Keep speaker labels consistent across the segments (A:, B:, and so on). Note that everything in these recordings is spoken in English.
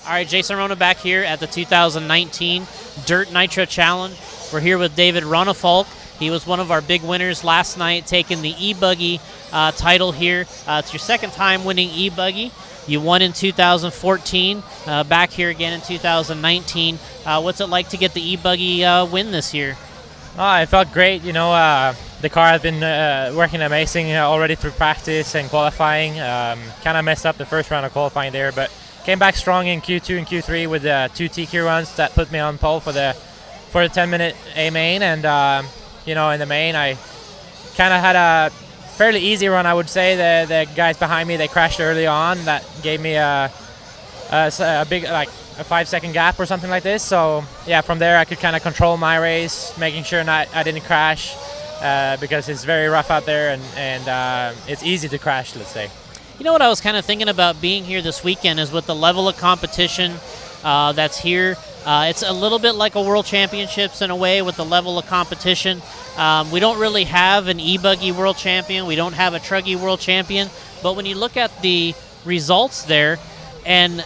A: All right, Jason Ruona back here at the 2019 Dirt Nitro Challenge. We're here with David Ronnefalk. He was one of our big winners last night, taking the Ebuggy title here. It's your second time winning Ebuggy. You won in 2014, back here again in 2019. What's it like to get the Ebuggy win this year?
B: Oh, it felt great. You know, the car has been working amazing already through practice and qualifying. Kind of messed up the first round of qualifying there, but came back strong in Q2 and Q3 with 2 TQ runs that put me on pole for the 10-minute A main. And you know, in the main, I kind of had a fairly easy run, I would say. The guys behind me, they crashed early on. That gave me a big, like a 5-second gap or something like this. So yeah, from there I could kind of control my race, making sure I didn't crash, because it's very rough out there, and it's easy to crash, let's say.
A: You know what I was kind of thinking about being here this weekend is with the level of competition that's here. It's a little bit like a World Championships in a way with the level of competition. We don't really have an Ebuggy World Champion. We don't have a Truggy World Champion. But when you look at the results there, and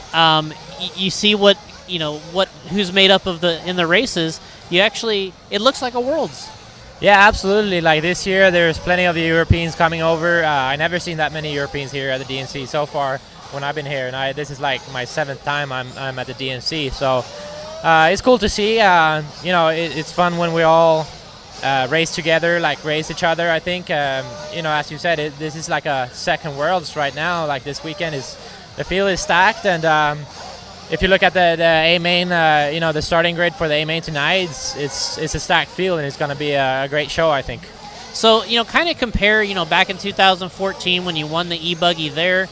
A: you see who's made up of in the races, it looks like a Worlds.
B: Yeah, absolutely. Like this year, there's plenty of the Europeans coming over. I never seen that many Europeans here at the DNC so far when I've been here, and this is like my 7th time I'm at the DNC. So it's cool to see. You know, it's fun when we all race together, like race each other. I think you know, as you said, this is like a second Worlds right now. Like this weekend the field is stacked, and if you look at the A main, you know, the starting grid for the A main tonight, it's a stacked field, and it's going to be a great show, I think.
A: So, you know, kind of compare, you know, back in 2014 when you won the Ebuggy there,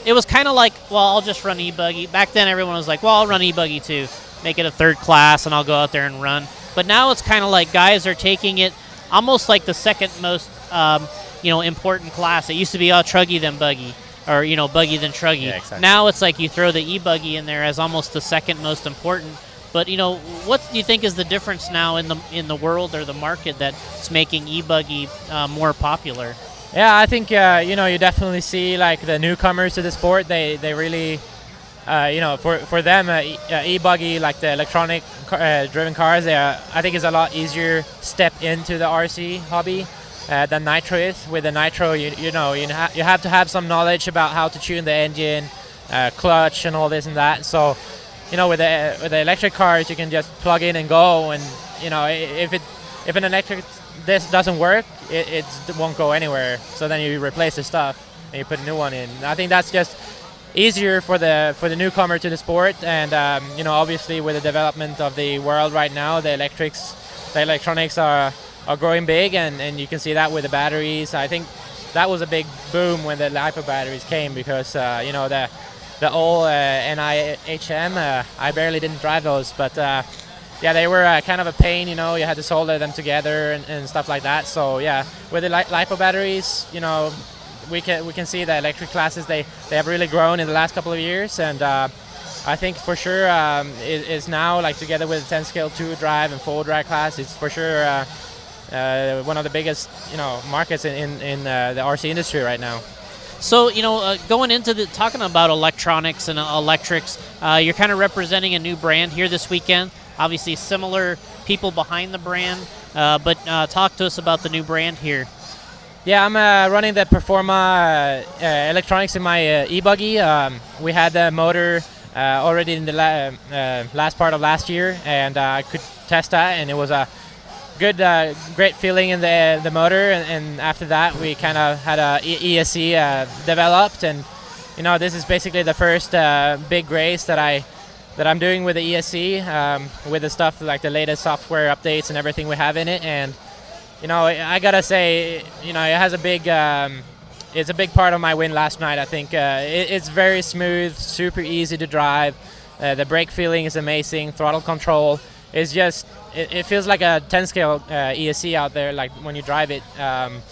A: it was kind of like, well, I'll just run Ebuggy. Back then, everyone was like, well, I'll run Ebuggy too, make it a 3rd class, and I'll go out there and run. But now it's kind of like guys are taking it almost like the second most, you know, important class. It used to be Truggy then Buggy, or, you know, Buggy then Truggy.
B: Yeah, exactly.
A: Now it's like you throw the Ebuggy in there as almost the second most important. But, you know, what do you think is the difference now in the world or the market that's making Ebuggy more popular?
B: Yeah, I think you know, you definitely see like the newcomers to the sport. They really you know, for them, Ebuggy, like the electronic driven cars, I think is a lot easier step into the RC hobby than Nitro is. With the Nitro, you know, you have to have some knowledge about how to tune the engine, clutch, and all this and that. So, you know, with the electric cars, you can just plug in and go, and you know, if an electric this doesn't work, it won't go anywhere. So then you replace the stuff and you put a new one in. I think that's just easier for the newcomer to the sport, and you know, obviously with the development of the world right now, the electronics are growing big, and you can see that with the batteries. I think that was a big boom when the LiPo batteries came, because you know, the old NIHM, I barely didn't drive those, but yeah, they were kind of a pain. You know, you had to solder them together and stuff like that. So yeah, with the LiPo batteries, you know, we can see the electric classes, they have really grown in the last couple of years, and I think for sure it's now, like, together with the 10 scale 2 drive and 4 drive class, it's for sure one of the biggest, you know, markets in the RC industry right now.
A: So, you know, going into talking about electronics and electrics, you're kind of representing a new brand here this weekend. Obviously, similar people behind the brand, but talk to us about the new brand here.
B: Yeah, I'm running the Performa electronics in my Ebuggy. We had the motor already in the last part of last year, and I could test that, and it was a good, great feeling in the motor. And after that, we kind of had a ESC developed, and you know, this is basically the first big race that I'm doing with the ESC, with the stuff like the latest software updates and everything we have in it. And you know, I gotta say, you know, it has a big, it's a big part of my win last night. I think it's very smooth, super easy to drive. The brake feeling is amazing. Throttle control is just, it feels like a 10 scale ESC out there, like when you drive it. And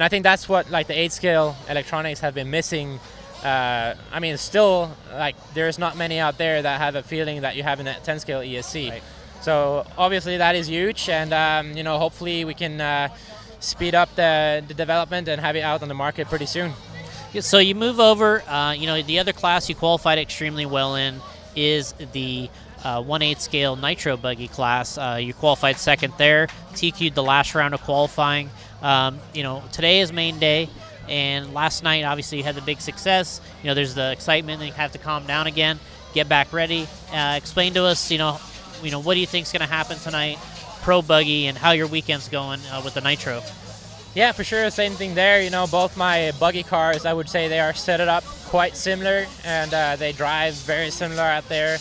B: I think that's what, like, the 8 scale electronics have been missing. I mean, still, like, there's not many out there that have a feeling that you have in a 10 scale ESC. Right. So obviously that is huge, and you know, hopefully we can speed up the development and have it out on the market pretty soon.
A: So you move over, you know, the other class you qualified extremely well in. is the 1/8 scale nitro buggy class. You qualified second there, TQ'd the last round of qualifying. Today is main day, and last night obviously you had the big success. There's the excitement, and you have to calm down again, get back ready. Explain to us, what do you think is going to happen tonight, Pro Buggy, and how your weekend's going with the nitro?
B: Yeah, for sure, same thing there. Both my buggy cars, I would say they are set up quite similar, and they drive very similar out there.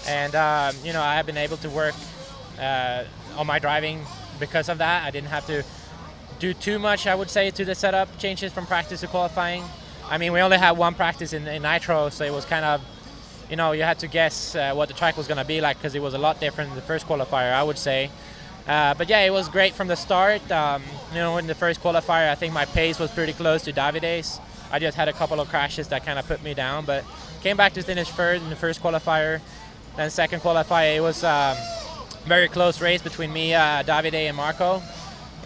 B: And, I have been able to work on my driving because of that. I didn't have to do too much, I would say, to the setup changes from practice to qualifying. I mean, we only had one practice in nitro, so it was kind of, you had to guess what the track was going to be like, because it was a lot different than the first qualifier, I would say. But yeah, it was great from the start. In the first qualifier, I think my pace was pretty close to Davide's. I just had a couple of crashes that kind of put me down, but came back to finish third in the first qualifier. Then second qualifier, it was very close race between me, Davide, and Marco.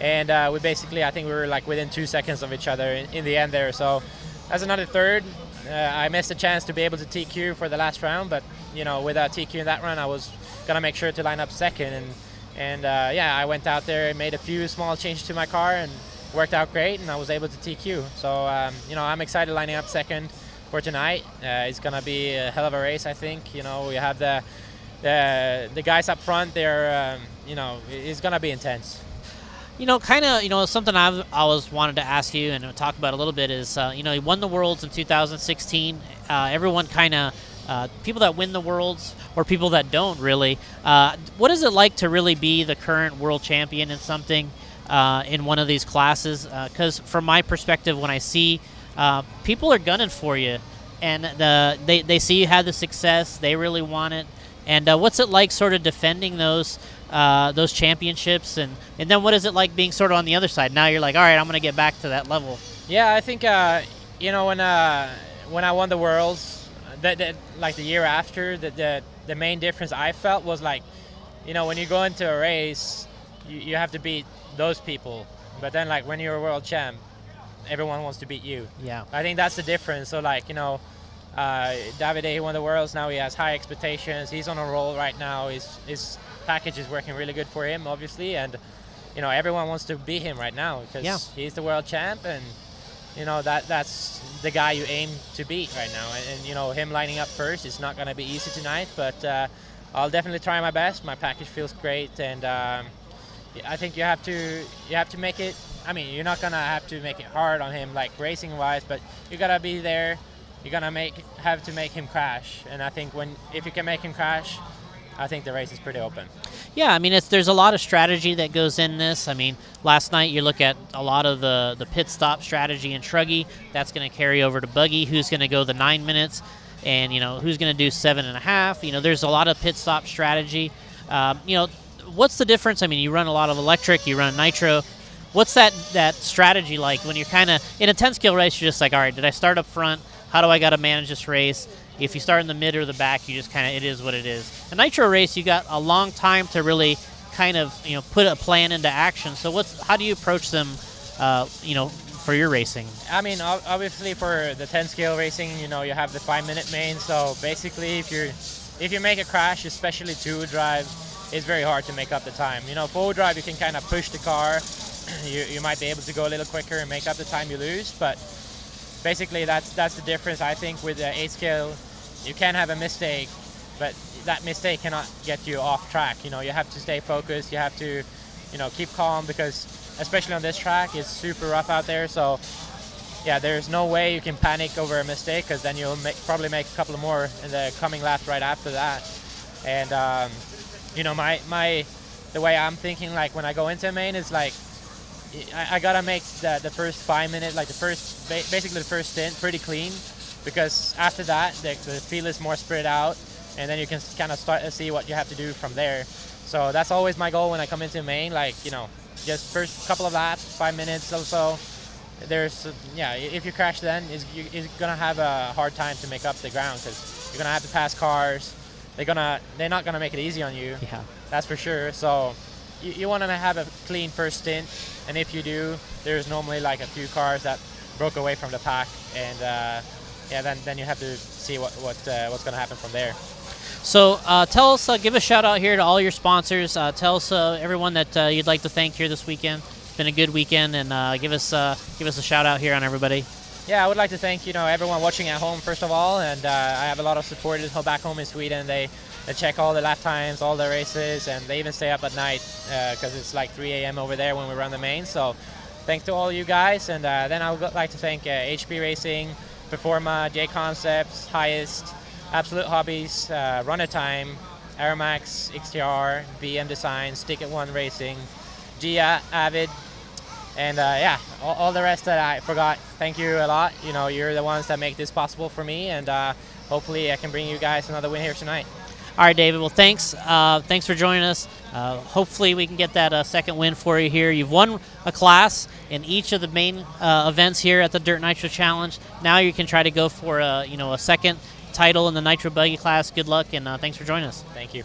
B: And we basically, I think we were like within 2 seconds of each other in the end there. So that's another third. I missed a chance to be able to TQ for the last round, but without TQ in that run, I was gonna make sure to line up second. And I went out there and made a few small changes to my car and worked out great, and I was able to TQ. So, I'm excited lining up second for tonight. It's going to be a hell of a race, I think. We have the guys up front there, it's going to be intense.
A: Something I've always wanted to ask you and talk about a little bit is, you won the Worlds in 2016. Everyone kind of, people that win the Worlds or people that don't really, what is it like to really be the current world champion in something in one of these classes? Because from my perspective, when I see people are gunning for you, and they see you had the success, they really want it. And what's it like sort of defending those championships, and then what is it like being sort of on the other side? Now you're like, all right, I'm going to get back to that level.
B: Yeah, I think when I won the Worlds, like the year after, the main difference I felt was like, when you go into a race, you have to beat those people, but then like when you're a world champ, everyone wants to beat you.
A: Yeah,
B: I think that's the difference. So like Davide, he won the Worlds. Now he has high expectations. He's on a roll right now. His package is working really good for him, obviously, and everyone wants to beat him right now because he's the world champ, and that's the guy you aim to beat right now. And him lining up first, it's not going to be easy tonight, but I'll definitely try my best. My package feels great, and I think you have to make it. I mean, you're not gonna have to make it hard on him, like racing wise, but you gotta be there. You're gonna have to make him crash, and I think if you can make him crash, I think the race is pretty open.
A: Yeah, I mean, there's a lot of strategy that goes in this. I mean, last night you look at a lot of the pit stop strategy in Truggy. That's going to carry over to Buggy, who's going to go the 9 minutes, and who's going to do 7.5. There's a lot of pit stop strategy. What's the difference? I mean, you run a lot of electric, you run nitro. What's that strategy like when you're kind of in a 10-scale race? You're just like, all right, did I start up front? How do I got to manage this race? If you start in the mid or the back, you just kind of, it is what it is. A nitro race, you got a long time to really kind of, put a plan into action. So how do you approach them, for your racing?
B: I mean, obviously for the 10-scale racing, you have the 5-minute main. So basically, if you make a crash, especially two-wheel drive, it's very hard to make up the time. Four-wheel drive, you can kind of push the car. You might be able to go a little quicker and make up the time you lose, but basically that's the difference. I think with the 8-scale, you can have a mistake, but that mistake cannot get you off track. You have to stay focused. You have to, keep calm, because especially on this track, it's super rough out there. So yeah, there's no way you can panic over a mistake, because then you'll probably make a couple more in the coming laps right after that. And the way I'm thinking, like when I go into a main, is like I gotta make the first 5 minutes, like basically the first stint, pretty clean, because after that the field is more spread out, and then you can kind of start to see what you have to do from there. So that's always my goal when I come into a main, like just first couple of laps, 5 minutes or so. There's if you crash, then you're gonna have a hard time to make up the ground, because you're gonna have to pass cars. They're not gonna make it easy on you.
A: Yeah, that's
B: for sure. So you want to have a clean first stint, and if you do, there's normally like a few cars that broke away from the pack, and then you have to see what's going to happen from there.
A: So tell us, give a shout out here to all your sponsors. Tell us everyone that you'd like to thank here this weekend. It's been a good weekend, and give us a shout out here on everybody.
B: Yeah, I would like to thank everyone watching at home first of all, and I have a lot of supporters back home in Sweden. They check all the lap times, all the races, and they even stay up at night because it's like 3 a.m. over there when we run the main. So thanks to all you guys, and then I would like to thank HP Racing, Performa, JConcepts, Highest, Absolute Hobbies, Run a Time, Aeromax, XTR, BM Design, Stick at One Racing, Gia, Avid, and yeah, all the rest that I forgot. Thank you a lot. You're the ones that make this possible for me, and hopefully I can bring you guys another win here tonight.
A: All right, David. Well, thanks. Thanks for joining us. Hopefully we can get that second win for you here. You've won a class in each of the main events here at the Dirt Nitro Challenge. Now you can try to go for a second title in the Nitro Buggy class. Good luck, and thanks for joining us.
B: Thank you.